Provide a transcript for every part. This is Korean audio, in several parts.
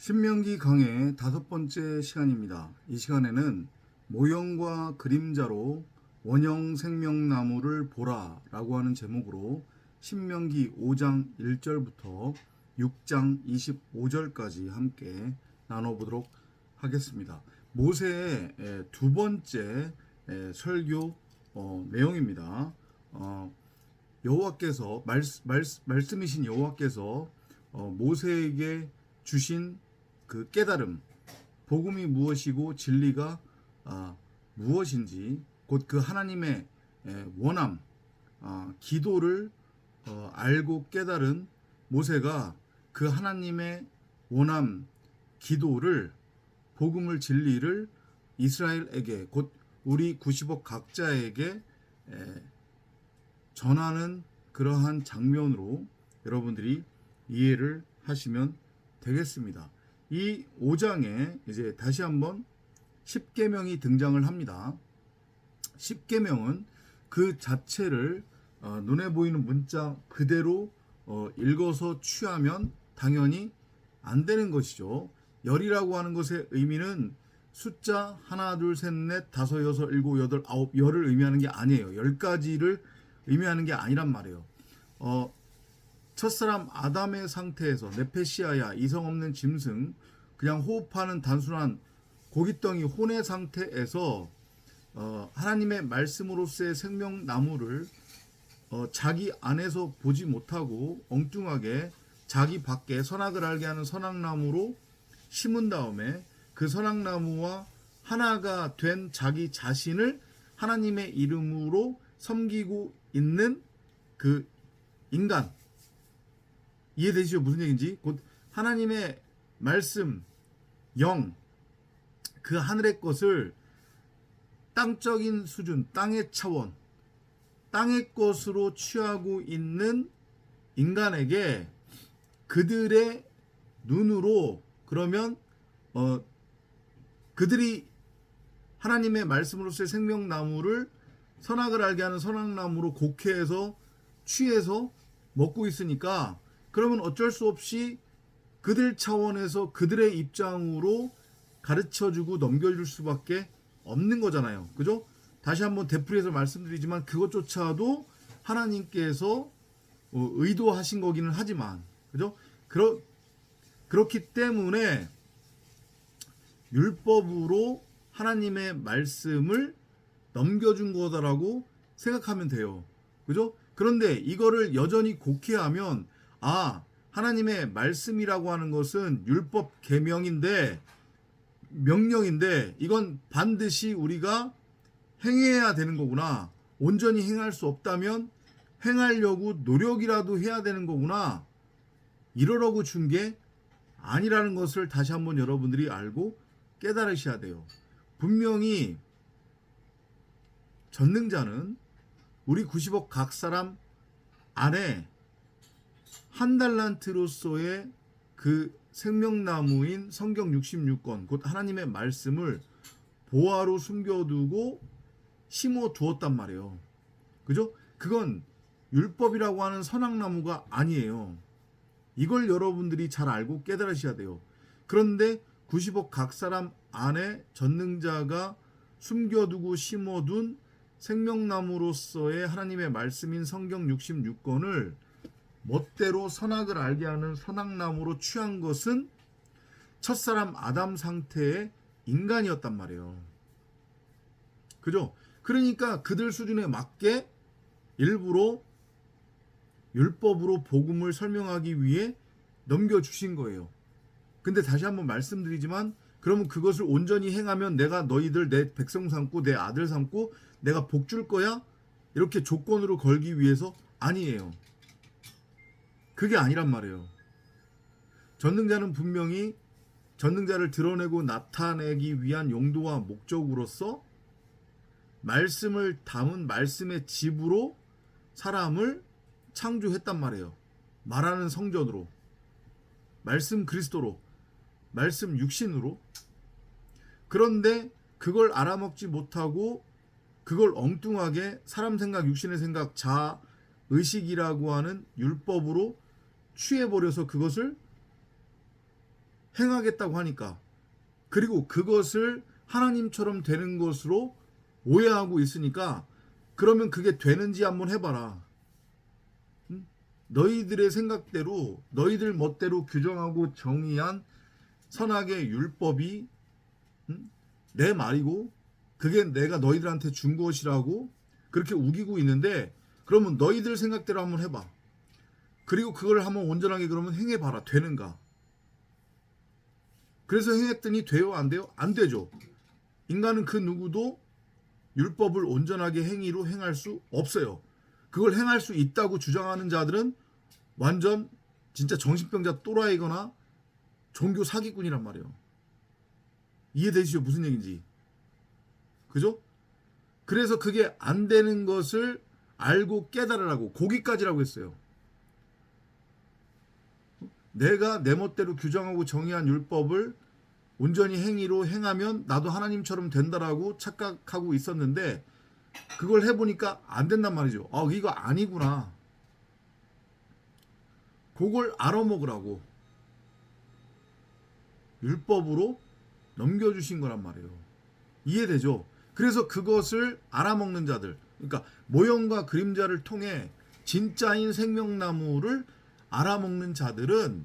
신명기 강의 5번째 시간입니다. 이 시간에는 모형과 그림자로 원형 생명나무를 보라 라고 하는 제목으로 신명기 5장 1절부터 6장 25절까지 함께 나눠보도록 하겠습니다. 모세의 두 번째 설교 내용입니다. 여호와께서 말씀이신 여호와께서 모세에게 주신 그 깨달음, 복음이 무엇이고 진리가 무엇인지, 곧 그 하나님의 원함, 기도를 알고 깨달은 모세가 그 하나님의 원함, 기도를, 복음을, 진리를 이스라엘에게, 곧 우리 90억 각자에게 전하는 그러한 장면으로 여러분들이 이해를 하시면 되겠습니다. 이 5장에 이제 다시 한번 10계명이 등장을 합니다. 10계명은 그 자체를 눈에 보이는 문자 그대로 읽어서 취하면 당연히 안 되는 것이죠. 열이라고 하는 것의 의미는 숫자 하나, 둘, 셋, 넷, 다섯, 여섯, 일곱, 여덟, 아홉, 열을 의미하는 게 아니에요. 10가지를 의미하는 게 아니란 말이에요. 첫사람 아담의 상태에서 네페시아야, 이성 없는 짐승, 그냥 호흡하는 단순한 고깃덩이 혼의 상태에서 하나님의 말씀으로서의 생명나무를 자기 안에서 보지 못하고 엉뚱하게 자기 밖에 선악을 알게 하는 선악나무로 심은 다음에 그 선악나무와 하나가 된 자기 자신을 하나님의 이름으로 섬기고 있는 그 인간, 이해되시죠? 무슨 얘기인지. 곧 하나님의 말씀, 영, 그 하늘의 것을 땅적인 수준, 땅의 차원, 땅의 것으로 취하고 있는 인간에게 그들의 눈으로, 그러면 그들이 하나님의 말씀으로서의 생명나무를 선악을 알게 하는 선악나무로 곡해해서 취해서 먹고 있으니까, 그러면 어쩔 수 없이 그들 차원에서 그들의 입장으로 가르쳐주고 넘겨줄 수밖에 없는 거잖아요. 그죠? 다시 한번 되풀이해서 말씀드리지만 그것조차도 하나님께서 의도하신 거기는 하지만, 그죠? 그렇기 때문에 율법으로 하나님의 말씀을 넘겨준 거다라고 생각하면 돼요. 그죠? 그런데 이거를 여전히 곡해하면, 하나님의 말씀이라고 하는 것은 율법 계명인데, 명령인데, 이건 반드시 우리가 행해야 되는 거구나. 온전히 행할 수 없다면 행하려고 노력이라도 해야 되는 거구나. 이러라고 준 게 아니라는 것을 다시 한번 여러분들이 알고 깨달으셔야 돼요. 분명히 전능자는 우리 90억 각 사람 안에 한 달란트로서의 그 생명나무인 성경 66권, 곧 하나님의 말씀을 보화로 숨겨두고 심어 두었단 말이에요. 그죠? 그건 율법이라고 하는 선악나무가 아니에요. 이걸 여러분들이 잘 알고 깨달으셔야 돼요. 그런데 90억 각 사람 안에 전능자가 숨겨두고 심어둔 생명나무로서의 하나님의 말씀인 성경 66권을 멋대로 선악을 알게 하는 선악나무로 취한 것은 첫사람 아담 상태의 인간이었단 말이에요. 그죠? 그러니까 그들 수준에 맞게 일부러 율법으로 복음을 설명하기 위해 넘겨주신 거예요. 근데 다시 한번 말씀드리지만, 그러면 그것을 온전히 행하면 내가 너희들 내 백성 삼고 내 아들 삼고 내가 복 줄 거야? 이렇게 조건으로 걸기 위해서 아니에요. 그게 아니란 말이에요. 전능자는 분명히 전능자를 드러내고 나타내기 위한 용도와 목적으로서 말씀을 담은 말씀의 집으로 사람을 창조했단 말이에요. 말하는 성전으로, 말씀 그리스도로, 말씀 육신으로. 그런데 그걸 알아먹지 못하고 그걸 엉뚱하게 사람 생각, 육신의 생각, 자아, 의식이라고 하는 율법으로 취해버려서 그것을 행하겠다고 하니까, 그리고 그것을 하나님처럼 되는 것으로 오해하고 있으니까, 그러면 그게 되는지 한번 해봐라. 응? 너희들의 생각대로, 너희들 멋대로 규정하고 정의한 선악의 율법이, 응? 내 말이고 그게 내가 너희들한테 준 것이라고 그렇게 우기고 있는데, 그러면 너희들 생각대로 한번 해봐. 그리고 그걸 한번 온전하게 그러면 행해봐라. 되는가? 그래서 행했더니 돼요? 안 돼요? 안 되죠. 인간은 그 누구도 율법을 온전하게 행위로 행할 수 없어요. 그걸 행할 수 있다고 주장하는 자들은 완전 진짜 정신병자 또라이거나 종교 사기꾼이란 말이에요. 이해되시죠? 무슨 얘기인지. 그죠? 그래서 그게 안 되는 것을 알고 깨달으라고, 거기까지라고 했어요. 내가 내 멋대로 규정하고 정의한 율법을 온전히 행위로 행하면 나도 하나님처럼 된다라고 착각하고 있었는데, 그걸 해보니까 안 된단 말이죠. 아, 이거 아니구나. 그걸 알아먹으라고 율법으로 넘겨주신 거란 말이에요. 이해되죠? 그래서 그것을 알아먹는 자들, 그러니까 모형과 그림자를 통해 진짜인 생명나무를 알아먹는 자들은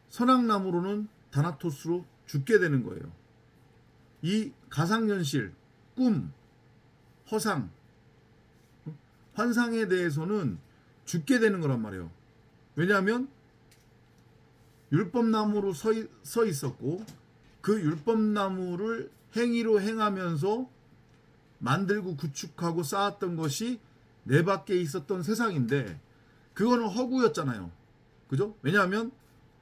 선악나무로는 다나토스로 죽게 되는 거예요. 이 가상현실, 꿈, 허상, 환상에 대해서는 죽게 되는 거란 말이에요. 왜냐하면 율법나무로 서 있었고, 그 율법나무를 행위로 행하면서 만들고 구축하고 쌓았던 것이 내 밖에 있었던 세상인데, 그거는 허구였잖아요. 그죠? 왜냐하면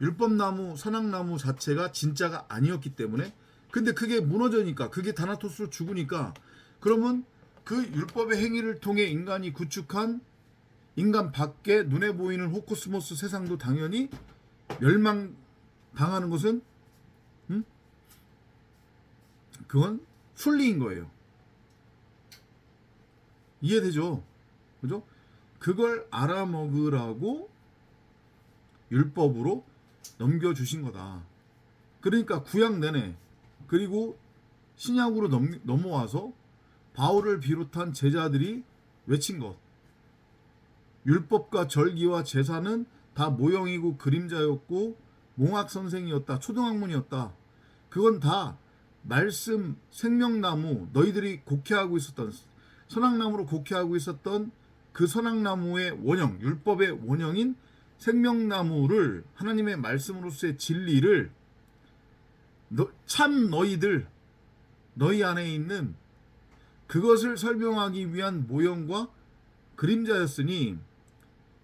율법나무, 선악나무 자체가 진짜가 아니었기 때문에. 근데 그게 무너져니까, 그게 다나토스로 죽으니까, 그러면 그 율법의 행위를 통해 인간이 구축한 인간 밖에 눈에 보이는 호코스모스 세상도 당연히 멸망당하는 것은, 그건 순리인 거예요. 이해되죠? 그죠? 그걸 알아먹으라고 율법으로 넘겨주신 거다. 그러니까 구약 내내, 그리고 신약으로 넘어와서 바울을 비롯한 제자들이 외친 것, 율법과 절기와 제사는 다 모형이고 그림자였고 몽학선생이었다, 초등학문이었다. 그건 다 말씀, 생명나무, 너희들이 곡해하고 있었던, 선악나무로 곡해하고 있었던 그 선악나무의 원형, 율법의 원형인 생명나무를, 하나님의 말씀으로서의 진리를 참 너희 안에 있는 그것을 설명하기 위한 모형과 그림자였으니,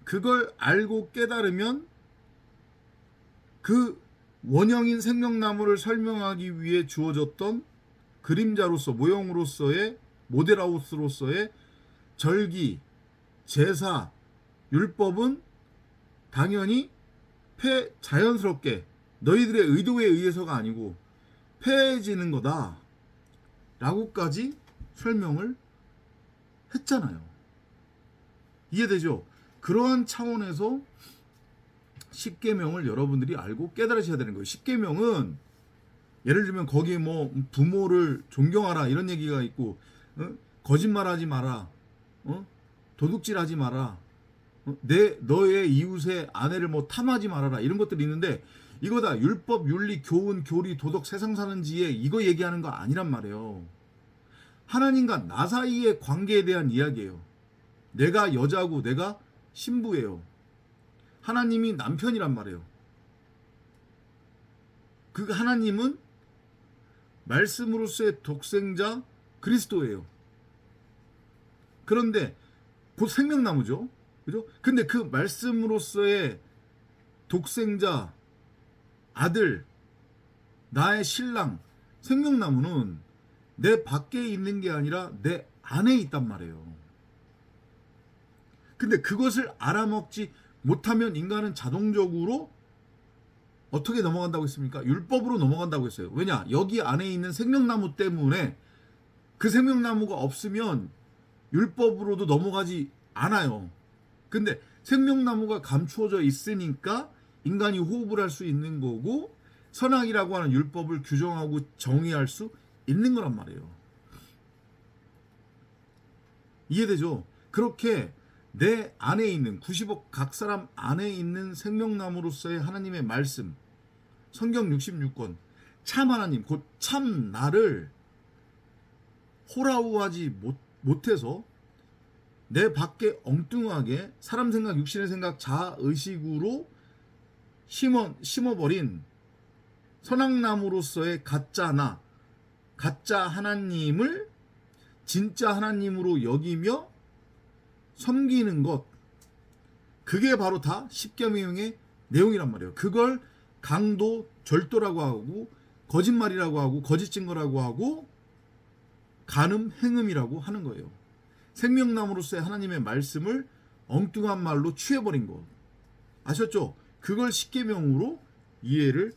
그걸 알고 깨달으면 그 원형인 생명나무를 설명하기 위해 주어졌던 그림자로서, 모형으로서의, 모델하우스로서의 절기, 제사, 율법은 당연히 자연스럽게 너희들의 의도에 의해서가 아니고 폐해지는 거다 라고까지 설명을 했잖아요. 이해되죠? 그러한 차원에서 십계명을 여러분들이 알고 깨달으셔야 되는 거예요. 십계명은 예를 들면 거기에 뭐 부모를 존경하라 이런 얘기가 있고, 거짓말하지 마라, 도둑질하지 마라, 너의 이웃의 아내를 뭐 탐하지 말아라, 이런 것들이 있는데, 이거 다 율법, 윤리, 교훈, 교리, 도덕, 세상 사는 지혜, 이거 얘기하는 거 아니란 말이에요. 하나님과 나 사이의 관계에 대한 이야기예요. 내가 여자고 내가 신부예요. 하나님이 남편이란 말이에요. 그 하나님은 말씀으로서의 독생자 그리스도예요. 그런데 곧 생명나무죠. 그죠? 근데 그 말씀으로서의 독생자 아들, 나의 신랑, 생명나무는 내 밖에 있는 게 아니라 내 안에 있단 말이에요. 근데 그것을 알아먹지 못하면 인간은 자동적으로 어떻게 넘어간다고 했습니까? 율법으로 넘어간다고 했어요. 왜냐? 여기 안에 있는 생명나무 때문에, 그 생명나무가 없으면 율법으로도 넘어가지 않아요. 근데 생명나무가 감추어져 있으니까 인간이 호흡을 할 수 있는 거고 선악이라고 하는 율법을 규정하고 정의할 수 있는 거란 말이에요. 이해되죠? 그렇게 내 안에 있는 90억 각 사람 안에 있는 생명나무로서의 하나님의 말씀, 성경 66권, 참 하나님 곧 참 나를 호라우하지 못해서 내 밖에 엉뚱하게 사람 생각, 육신의 생각, 자아의식으로 심어버린 선악나무로서의 가짜 나, 가짜 하나님을 진짜 하나님으로 여기며 섬기는 것, 그게 바로 다 십계명의 내용이란 말이에요. 그걸 강도, 절도라고 하고 거짓말이라고 하고 거짓 증거라고 하고 간음, 행음이라고 하는 거예요. 생명나무로서의 하나님의 말씀을 엉뚱한 말로 취해버린 것, 아셨죠? 그걸 십계명으로 이해를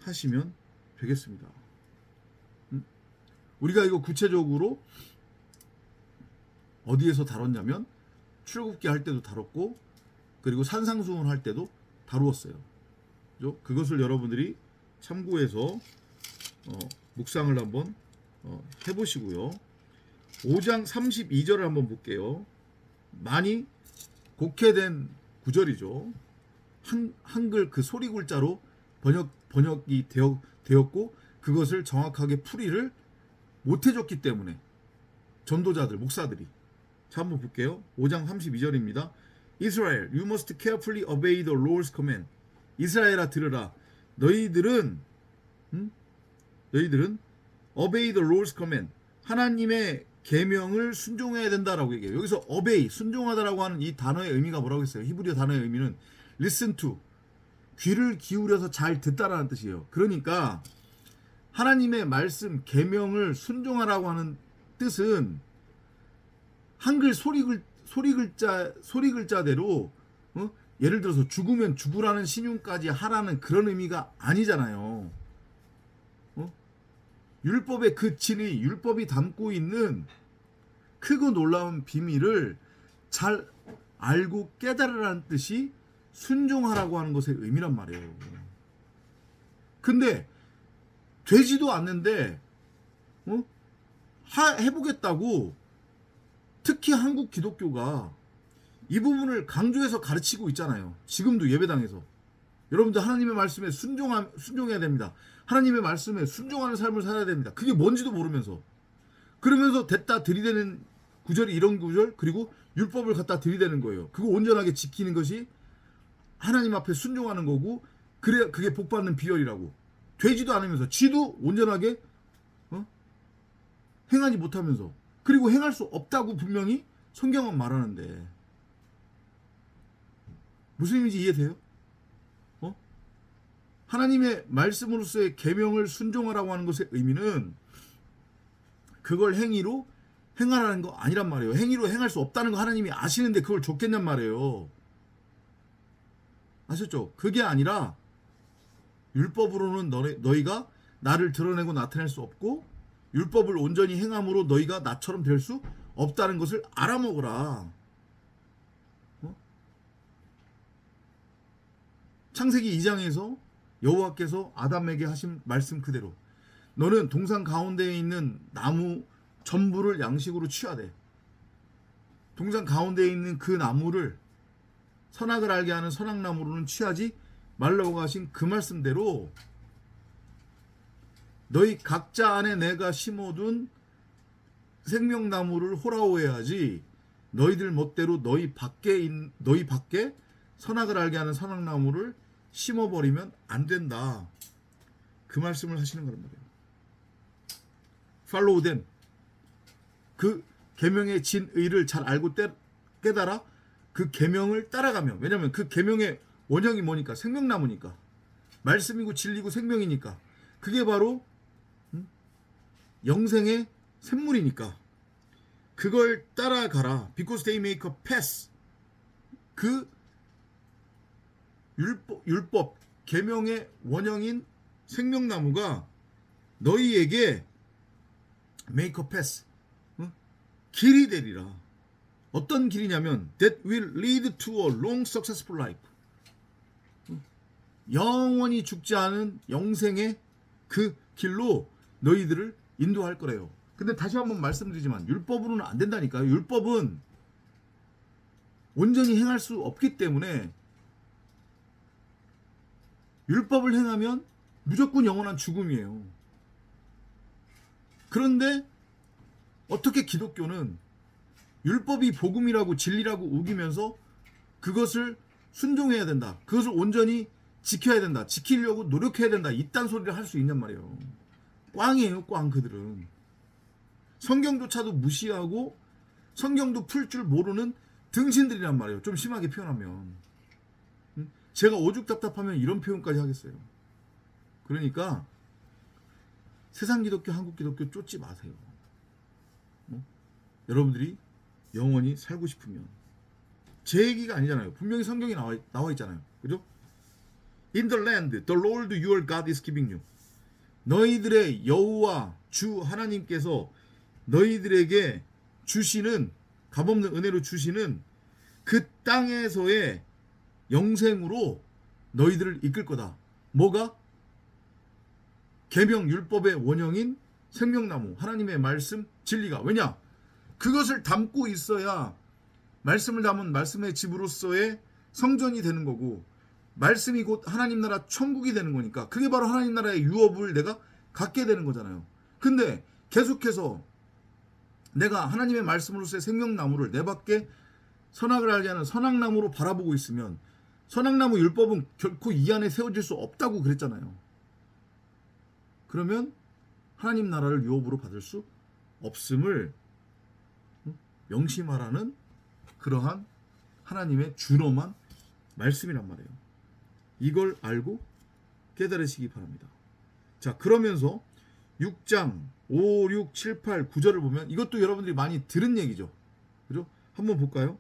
하시면 되겠습니다. 우리가 이거 구체적으로 어디에서 다뤘냐면 출애굽기 할 때도 다뤘고 그리고 산상수훈 할 때도 다루었어요. 그것을 여러분들이 참고해서 묵상을 한번 해보시고요. 5장 32절을 한번 볼게요. 많이 곡해된 구절이죠. 한글 그 소리 글자로 번역이 되었고 그것을 정확하게 풀이를 못 해줬기 때문에 전도자들, 목사들이. 자, 한번 볼게요. 5장 32절입니다. Israel, you must carefully obey the Lord's command. 이스라엘아 들으라. 너희들은 obey the Lord's command. 하나님의 계명을 순종해야 된다라고 얘기해요. 여기서 obey, 순종하다라고 하는 이 단어의 의미가 뭐라고 했어요? 히브리어 단어의 의미는 listen to, 귀를 기울여서 잘 듣다라는 뜻이에요. 그러니까 하나님의 말씀, 계명을 순종하라고 하는 뜻은 한글 소리 글자대로 예를 들어서 죽으면 죽으라는 신용까지 하라는 그런 의미가 아니잖아요. 율법의 그 진리, 율법이 담고 있는 크고 놀라운 비밀을 잘 알고 깨달으라는 뜻이 순종하라고 하는 것의 의미란 말이에요. 근데 되지도 않는데 해보겠다고 특히 한국 기독교가 이 부분을 강조해서 가르치고 있잖아요. 지금도 예배당에서 여러분들 하나님의 말씀에 순종해야 됩니다. 하나님의 말씀에 순종하는 삶을 살아야 됩니다. 그게 뭔지도 모르면서 그러면서 됐다 들이대는 구절이 이런 구절, 그리고 율법을 갖다 들이대는 거예요. 그거 온전하게 지키는 것이 하나님 앞에 순종하는 거고 그래 그게 복받는 비결이라고. 되지도 않으면서 지도 온전하게 행하지 못하면서, 그리고 행할 수 없다고 분명히 성경은 말하는데 무슨 의미인지 이해돼요? 하나님의 말씀으로서의 계명을 순종하라고 하는 것의 의미는 그걸 행위로 행하라는 거 아니란 말이에요. 행위로 행할 수 없다는 거 하나님이 아시는데 그걸 줬겠냔 말이에요. 아셨죠? 그게 아니라 율법으로는 너희가 나를 드러내고 나타낼 수 없고 율법을 온전히 행함으로 너희가 나처럼 될 수 없다는 것을 알아먹으라. 창세기 2장에서 여호와께서 아담에게 하신 말씀 그대로 너는 동산 가운데에 있는 나무 전부를 양식으로 취하되 동산 가운데에 있는 그 나무를 선악을 알게 하는 선악나무로는 취하지 말라고 하신 그 말씀대로 너희 각자 안에 내가 심어둔 생명나무를 호라호해야지 너희들 멋대로 너희 밖에 선악을 알게 하는 선악나무를 심어버리면 안 된다. 그 말씀을 하시는 거란 말이에요. Follow them. 그 계명의 진의를 잘 알고 깨달아 그 계명을 따라가면, 왜냐하면 그 계명의 원형이 뭐니까 생명나무니까 말씀이고 진리고 생명이니까 그게 바로 영생의 샘물이니까 그걸 따라가라. Because they make a path. 그 율법 계명의 원형인 생명나무가 너희에게 make a path, 길이 되리라. 어떤 길이냐면 that will lead to a long successful life. 영원히 죽지 않은 영생의 그 길로 너희들을 인도할 거래요. 근데 다시 한번 말씀드리지만 율법으로는 안 된다니까요. 율법은 온전히 행할 수 없기 때문에 율법을 행하면 무조건 영원한 죽음이에요. 그런데 어떻게 기독교는 율법이 복음이라고 진리라고 우기면서 그것을 순종해야 된다. 그것을 온전히 지켜야 된다. 지키려고 노력해야 된다. 이딴 소리를 할 수 있냔 말이에요. 꽝이에요. 꽝 그들은. 성경조차도 무시하고 성경도 풀 줄 모르는 등신들이란 말이에요. 좀 심하게 표현하면. 제가 오죽 답답하면 이런 표현까지 하겠어요. 그러니까 세상 기독교, 한국 기독교 쫓지 마세요. 여러분들이 영원히 살고 싶으면. 제 얘기가 아니잖아요. 분명히 성경에 나와 있잖아요. 그죠? In the land, the Lord your God is giving you. 너희들의 여호와 주 하나님께서 너희들에게 주시는 값없는 은혜로 주시는 그 땅에서의 영생으로 너희들을 이끌 거다. 뭐가? 계명 율법의 원형인 생명나무 하나님의 말씀 진리가. 왜냐? 그것을 담고 있어야 말씀을 담은 말씀의 집으로서의 성전이 되는 거고 말씀이 곧 하나님 나라 천국이 되는 거니까 그게 바로 하나님 나라의 유업을 내가 갖게 되는 거잖아요. 근데 계속해서 내가 하나님의 말씀으로서의 생명나무를 내 밖에 선악을 알게 하는 선악나무로 바라보고 있으면 선악나무 율법은 결코 이 안에 세워질 수 없다고 그랬잖아요. 그러면 하나님 나라를 유업으로 받을 수 없음을 명심하라는 그러한 하나님의 준엄한 말씀이란 말이에요. 이걸 알고 깨달으시기 바랍니다. 자, 그러면서 6장 5, 6, 7, 8, 9절을 보면 이것도 여러분들이 많이 들은 얘기죠. 그죠? 한번 볼까요?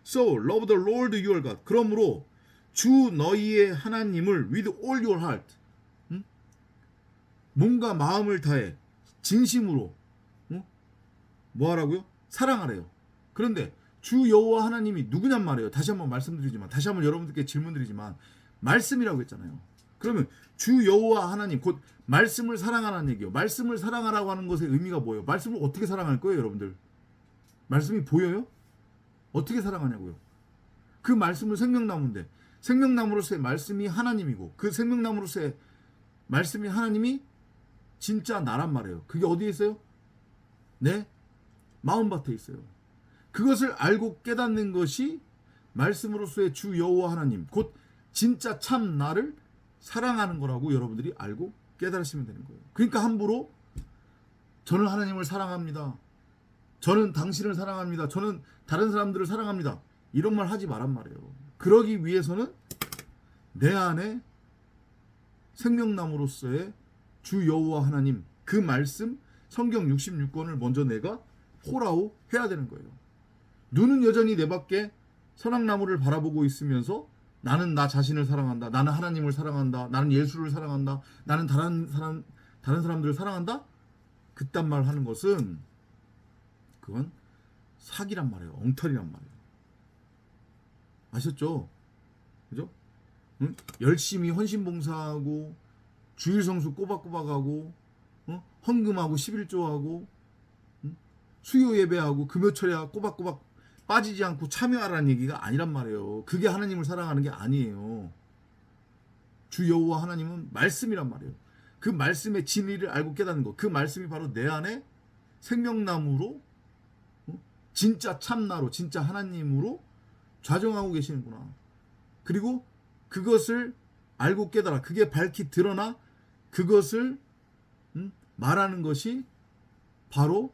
So love the Lord your God. 그러므로 주 너희의 하나님을 with all your heart. 몸과 마음을 다해 진심으로 뭐 하라고요? 사랑하래요. 그런데 주 여호와 하나님이 누구냔 말이에요. 다시 한번 말씀드리지만 다시 한번 여러분들께 질문드리지만 말씀이라고 했잖아요. 그러면 주 여호와 하나님 곧 말씀을 사랑하라는 얘기예요. 말씀을 사랑하라고 하는 것의 의미가 뭐예요? 말씀을 어떻게 사랑할 거예요, 여러분들? 말씀이 보여요? 어떻게 사랑하냐고요? 그 말씀은 생명나무인데 생명나무로서의 말씀이 하나님이고 그 생명나무로서의 말씀이 하나님이 진짜 나란 말이에요. 그게 어디에 있어요? 내 마음밭에 있어요. 그것을 알고 깨닫는 것이 말씀으로서의 주 여호와 하나님 곧 진짜 참 나를 사랑하는 거라고 여러분들이 알고 깨달으시면 되는 거예요. 그러니까 함부로 저는 하나님을 사랑합니다. 저는 당신을 사랑합니다. 저는 다른 사람들을 사랑합니다. 이런 말 하지 말란 말이에요. 그러기 위해서는 내 안에 생명나무로서의 주 여호와 하나님 그 말씀 성경 66권을 먼저 내가 호라오 해야 되는 거예요. 눈은 여전히 내 밖에 선악나무를 바라보고 있으면서 나는 나 자신을 사랑한다. 나는 하나님을 사랑한다. 나는 예수를 사랑한다. 나는 다른 사람들을 사랑한다. 그딴 말 하는 것은 그건 사기란 말이에요. 엉터리란 말이에요. 아셨죠? 그죠? 응? 열심히 헌신봉사하고 주일성수 꼬박꼬박하고 헌금하고 11조하고 수요 예배하고 금요철야 꼬박꼬박 빠지지 않고 참여하라는 얘기가 아니란 말이에요. 그게 하나님을 사랑하는 게 아니에요. 주 여호와 하나님은 말씀이란 말이에요. 그 말씀의 진리를 알고 깨닫는 것. 그 말씀이 바로 내 안에 생명나무로 진짜 참나로 진짜 하나님으로 좌정하고 계시는구나. 그리고 그것을 알고 깨달아 그게 밝히 드러나 그것을 말하는 것이 바로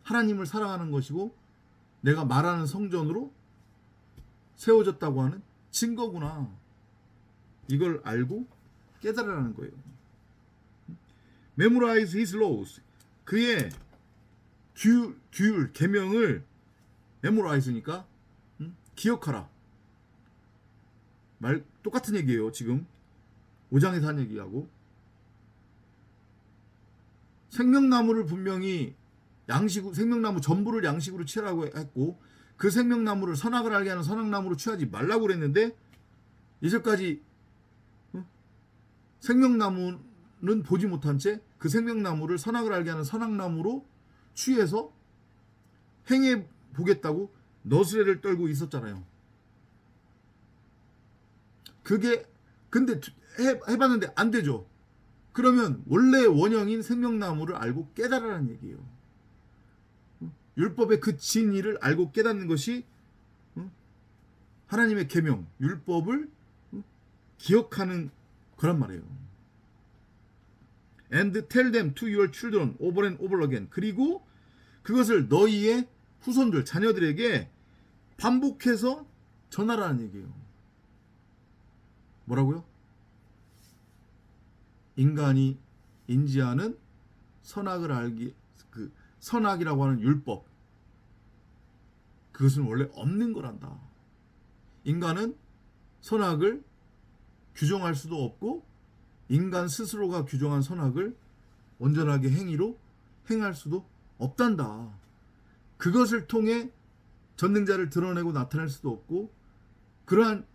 하나님을 사랑하는 것이고 내가 말하는 성전으로 세워졌다고 하는 증거구나. 이걸 알고 깨달으라는 거예요. Memorize his laws. 그의 규율, 계명을 memorize니까 기억하라. 말 똑같은 얘기예요. 지금 5장에서 한 얘기하고 생명나무를 분명히 생명나무 전부를 양식으로 취하라고 했고 그 생명나무를 선악을 알게 하는 선악나무로 취하지 말라고 그랬는데 이제까지 생명나무는 보지 못한 채 그 생명나무를 선악을 알게 하는 선악나무로 취해서 행해 보겠다고 너스레를 떨고 있었잖아요. 그게 근데 해봤는데 안 되죠. 그러면 원래 원형인 생명나무를 알고 깨달으라는 얘기예요. 율법의 그 진리를 알고 깨닫는 것이 하나님의 계명, 율법을 기억하는 거란 말이에요. And tell them to your children over and over again. 그리고 그것을 너희의 후손들, 자녀들에게 반복해서 전하라는 얘기예요. 뭐라고요? 인간이 인지하는 선악을 알기, 그 선악이라고 하는 율법, 그것은 원래 없는 거란다. 인간은 선악을 규정할 수도 없고 인간 스스로가 규정한 선악을 온전하게 행위로 행할 수도 없단다. 그것을 통해 전능자를 드러내고 나타낼 수도 없고 그러한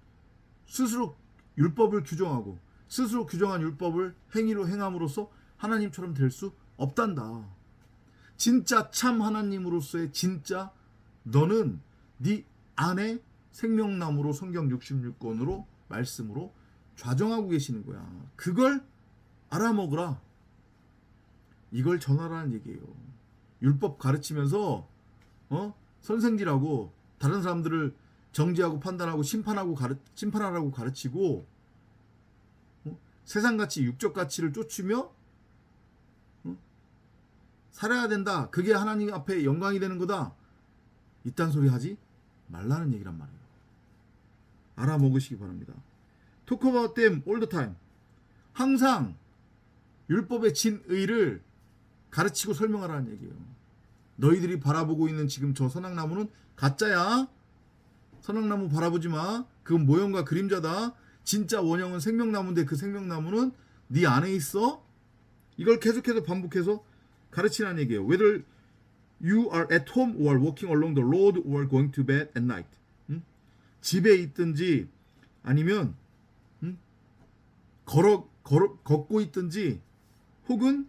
스스로 율법을 규정하고 스스로 규정한 율법을 행위로 행함으로써 하나님처럼 될 수 없단다. 진짜 참 하나님으로서의 진짜 너는 네 안에 생명나무로 성경 66권으로 말씀으로 좌정하고 계시는 거야. 그걸 알아먹으라. 이걸 전하라는 얘기예요. 율법 가르치면서 선생질하고 다른 사람들을 정죄하고 판단하고 심판하라고 가르치고 세상가치 육적 가치를 쫓으며 살아야 된다. 그게 하나님 앞에 영광이 되는 거다. 이딴 소리 하지 말라는 얘기란 말이에요. 알아먹으시기 바랍니다. Talk about them all the time. 항상 율법의 진의를 가르치고 설명하라는 얘기예요. 너희들이 바라보고 있는 지금 저 선악나무는 가짜야. 선악나무 바라보지 마. 그건 모형과 그림자다. 진짜 원형은 생명나무인데 그 생명나무는 네 안에 있어. 이걸 계속해서 반복해서 가르치라는 얘기예요. Whether you are at home or walking along the road or going to bed at night. 집에 있든지 아니면 걷고 있든지 혹은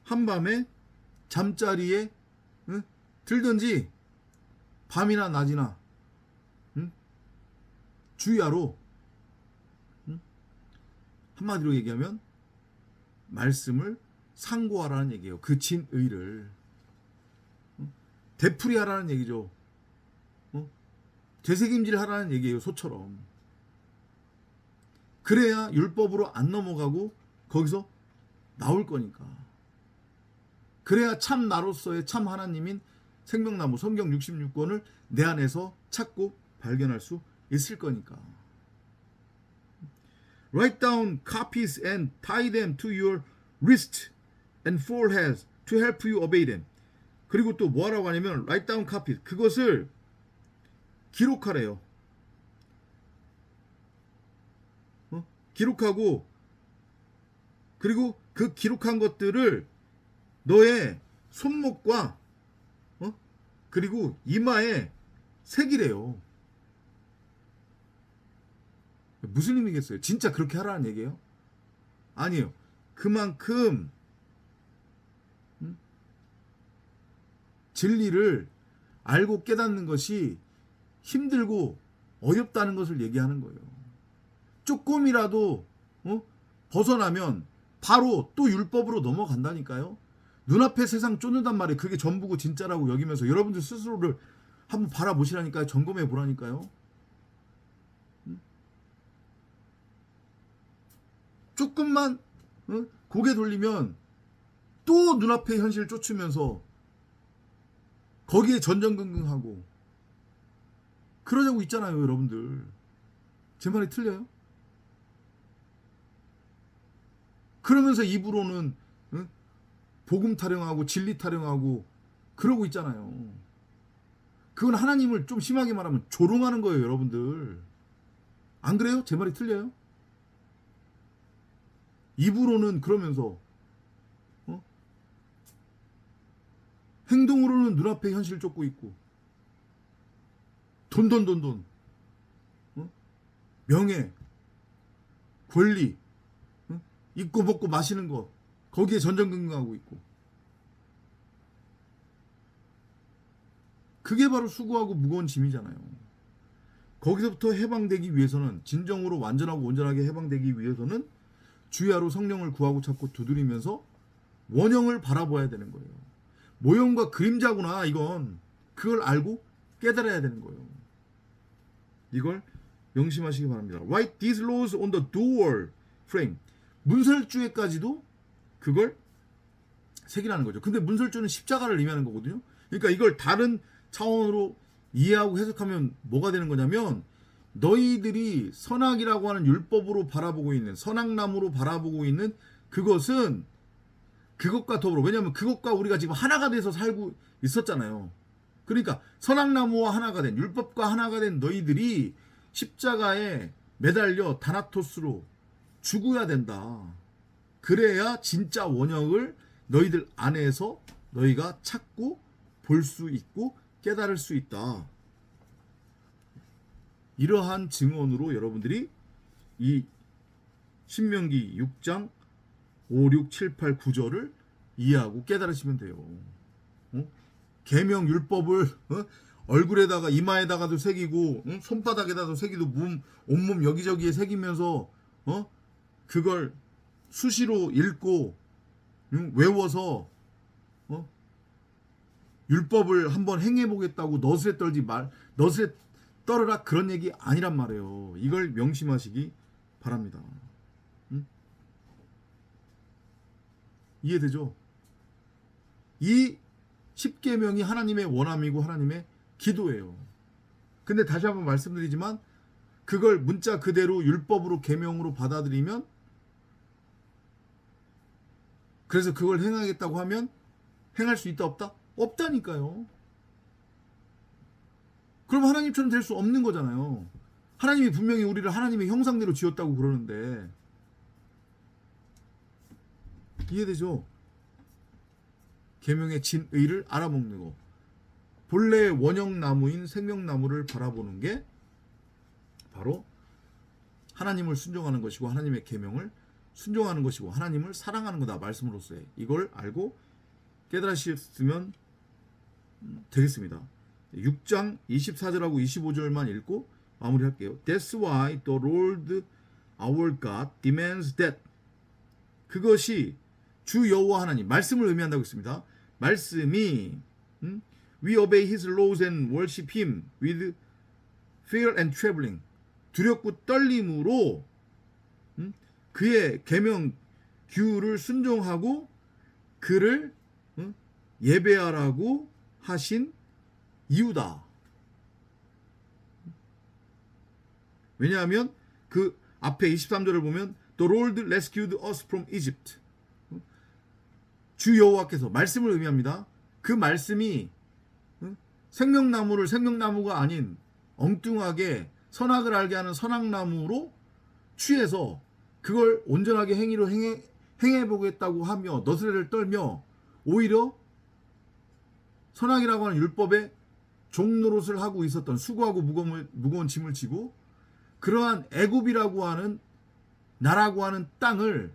한밤에 잠자리에 들든지 밤이나 낮이나 주야로 한마디로 얘기하면 말씀을 상고하라는 얘기예요. 그 진의를 되풀이하라는 얘기죠. 되새김질하라는 얘기예요. 소처럼. 그래야 율법으로 안 넘어가고 거기서 나올 거니까. 그래야 참 나로서의 참 하나님인 생명나무 성경 66권을 내 안에서 찾고 발견할 수 있을 거니까. Write down copies and tie them to your wrist and forehead to help you obey them. 그리고 또 뭐하라고 하냐면 write down copies. 그것을 기록하래요. 기록하고 그리고 그 기록한 것들을 너의 손목과 그리고 이마에 새기래요. 무슨 의미겠어요? 진짜 그렇게 하라는 얘기예요? 아니에요. 그만큼 진리를 알고 깨닫는 것이 힘들고 어렵다는 것을 얘기하는 거예요. 조금이라도 벗어나면 바로 또 율법으로 넘어간다니까요. 눈앞에 세상 쫓는단 말이에요. 그게 전부고 진짜라고 여기면서 여러분들 스스로를 한번 바라보시라니까요. 점검해 보라니까요. 조금만 고개 돌리면 또 눈앞에 현실을 쫓으면서 거기에 전전긍긍하고 그러자고 있잖아요. 여러분들 제 말이 틀려요? 그러면서 입으로는 복음 타령하고 진리 타령하고 그러고 있잖아요. 그건 하나님을 좀 심하게 말하면 조롱하는 거예요. 여러분들 안 그래요? 제 말이 틀려요? 입으로는 그러면서 행동으로는 눈앞에 현실 쫓고 있고 돈 명예 권리 입고 먹고 마시는 거 거기에 전전긍긍하고 있고, 그게 바로 수고하고 무거운 짐이잖아요. 거기서부터 해방되기 위해서는, 진정으로 완전하고 온전하게 해방되기 위해서는 주야로 성령을 구하고 찾고 두드리면서 원형을 바라봐야 되는 거예요. 모형과 그림자구나, 이건. 그걸 알고 깨달아야 되는 거예요. 이걸 명심하시기 바랍니다. Write these laws on the door frame. 문설주에까지도 그걸 새기라는 거죠. 근데 문설주는 십자가를 의미하는 거거든요. 그러니까 이걸 다른 차원으로 이해하고 해석하면 뭐가 되는 거냐면, 너희들이 선악이라고 하는 율법으로 바라보고 있는, 선악나무로 바라보고 있는 그것은 그것과 더불어, 왜냐하면 그것과 우리가 지금 하나가 돼서 살고 있었잖아요. 그러니까 선악나무와 하나가 된, 율법과 하나가 된 너희들이 십자가에 매달려 다나토스로 죽어야 된다. 그래야 진짜 원형을 너희들 안에서 너희가 찾고 볼 수 있고 깨달을 수 있다. 이러한 증언으로 여러분들이 이 신명기 6장 5, 6, 7, 8, 9절을 이해하고 깨달으시면 돼요. 계명 율법을 얼굴에다가, 이마에다가도 새기고, 손바닥에다도 새기도, 온몸 여기저기에 새기면서 그걸 수시로 읽고 외워서 율법을 한번 행해보겠다고 너스레 떨어라, 그런 얘기 아니란 말이에요. 이걸 명심하시기 바랍니다. 이해되죠? 이 10계명이 하나님의 원함이고 하나님의 기도예요. 근데 다시 한번 말씀드리지만, 그걸 문자 그대로 율법으로 계명으로 받아들이면, 그래서 그걸 행하겠다고 하면 행할 수 있다 없다? 없다니까요. 그럼 하나님처럼 될 수 없는 거잖아요. 하나님이 분명히 우리를 하나님의 형상대로 지었다고 그러는데. 이해되죠? 계명의 진의를 알아먹는 거. 본래의 원형나무인 생명나무를 바라보는 게 바로 하나님을 순종하는 것이고, 하나님의 계명을 순종하는 것이고, 하나님을 사랑하는 거다, 말씀으로서의. 이걸 알고 깨달으셨으면 되겠습니다. 6장 24절하고 25절만 읽고 마무리할게요. That's why the Lord our God demands that. 그것이 주 여호와 하나님, 말씀을 의미한다고 했습니다. 말씀이 we obey his laws and worship him with fear and trembling. 두렵고 떨림으로 그의 계명 규를 순종하고 그를 예배하라고 하신 이유다. 왜냐하면 그 앞에 23절을 보면 The Lord rescued us from Egypt. 주 여호와께서, 말씀을 의미합니다. 그 말씀이 생명나무를 생명나무가 아닌 엉뚱하게 선악을 알게 하는 선악나무로 취해서 그걸 온전하게 행위로 행해보겠다고 하며 너스레를 떨며, 오히려 선악이라고 하는 율법에 종노릇을 하고 있었던, 수고하고 무거운 짐을 지고, 그러한 애굽이라고 하는 나라고 하는 땅을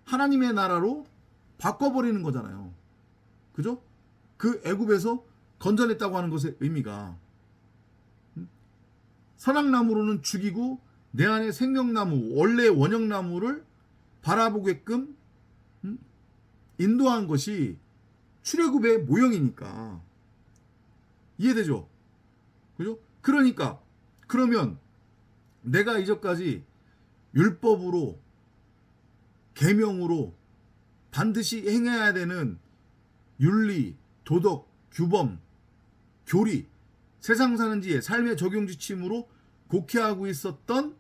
하나님의 나라로 바꿔버리는 거잖아요. 그죠? 그 애굽에서 건져냈다고 하는 것의 의미가, 선악나무로는 죽이고 내 안에 생명나무, 원래의 원형나무를 바라보게끔 인도한 것이 출애굽의 모형이니까. 이해되죠? 그죠? 그러니까, 그러면 내가 이전까지 율법으로, 계명으로 반드시 행해야 되는 윤리, 도덕, 규범, 교리, 세상 사는 지혜, 삶의 적용 지침으로 곡해하고 있었던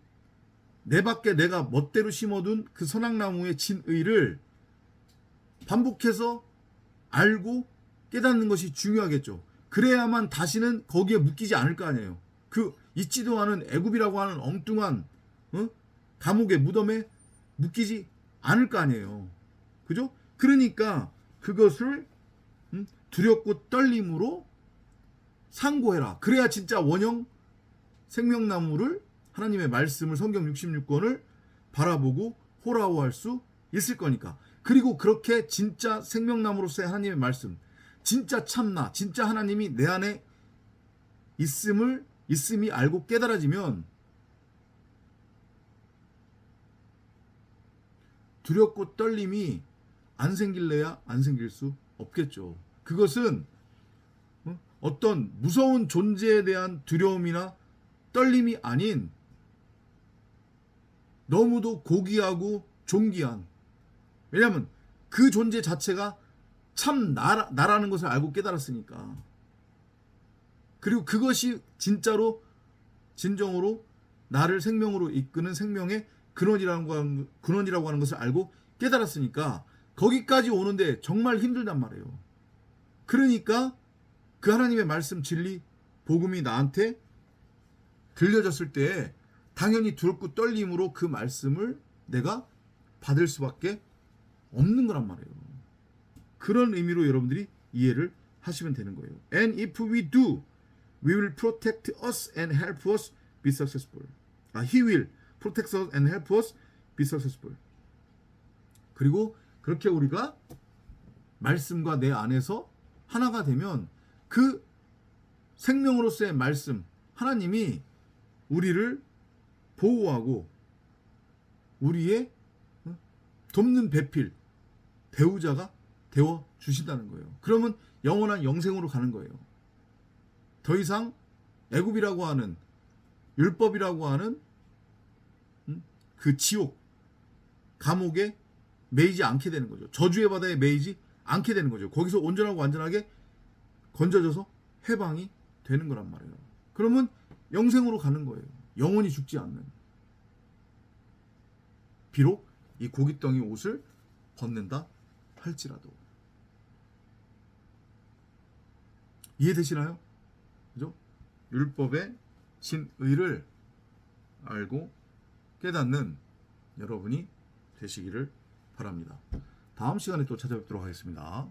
내 밖에 내가 멋대로 심어둔 그 선악나무의 진의를 반복해서 알고 깨닫는 것이 중요하겠죠. 그래야만 다시는 거기에 묶이지 않을 거 아니에요. 그 있지도 않은 애굽이라고 하는 엉뚱한 감옥의 무덤에 묶이지 않을 거 아니에요. 그죠? 그러니까 그것을 두렵고 떨림으로 상고해라. 그래야 진짜 원형 생명나무를, 하나님의 말씀을, 성경 66권을 바라보고 호라호할 수 있을 거니까. 그리고 그렇게 진짜 생명나무로서의 하나님의 말씀, 진짜 참나, 진짜 하나님이 내 안에 있음이 알고 깨달아지면 두렵고 떨림이 안 생길래야 안 생길 수 없겠죠. 그것은 어떤 무서운 존재에 대한 두려움이나 떨림이 아닌 너무도 고귀하고 존귀한, 왜냐하면 그 존재 자체가 참 나라는 것을 알고 깨달았으니까. 그리고 그것이 진짜로 진정으로 나를 생명으로 이끄는 생명의 근원이라고 하는 것을 알고 깨달았으니까 거기까지 오는데 정말 힘들단 말이에요. 그러니까 그 하나님의 말씀, 진리, 복음이 나한테 들려졌을 때 당연히 두렵고 떨림으로 그 말씀을 내가 받을 수밖에 없는 거란 말이에요. 그런 의미로 여러분들이 이해를 하시면 되는 거예요. And if we do, we will protect us and help us be successful. He will protect us and help us be successful. 그리고 그렇게 우리가 말씀과 내 안에서 하나가 되면 그 생명으로서의 말씀, 하나님이 우리를 보호하고 우리의 돕는 배필, 배우자가 되어 주신다는 거예요. 그러면 영원한 영생으로 가는 거예요. 더 이상 애굽이라고 하는, 율법이라고 하는 그 지옥, 감옥에 매이지 않게 되는 거죠. 저주의 바다에 매이지 않게 되는 거죠. 거기서 온전하고 완전하게 건져져서 해방이 되는 거란 말이에요. 그러면 영생으로 가는 거예요. 영원히 죽지 않는. 비록 이 고깃덩이 옷을 벗는다 할지라도. 이해되시나요? 그죠? 율법의 진의를 알고 깨닫는 여러분이 되시기를 바랍니다. 다음 시간에 또 찾아뵙도록 하겠습니다.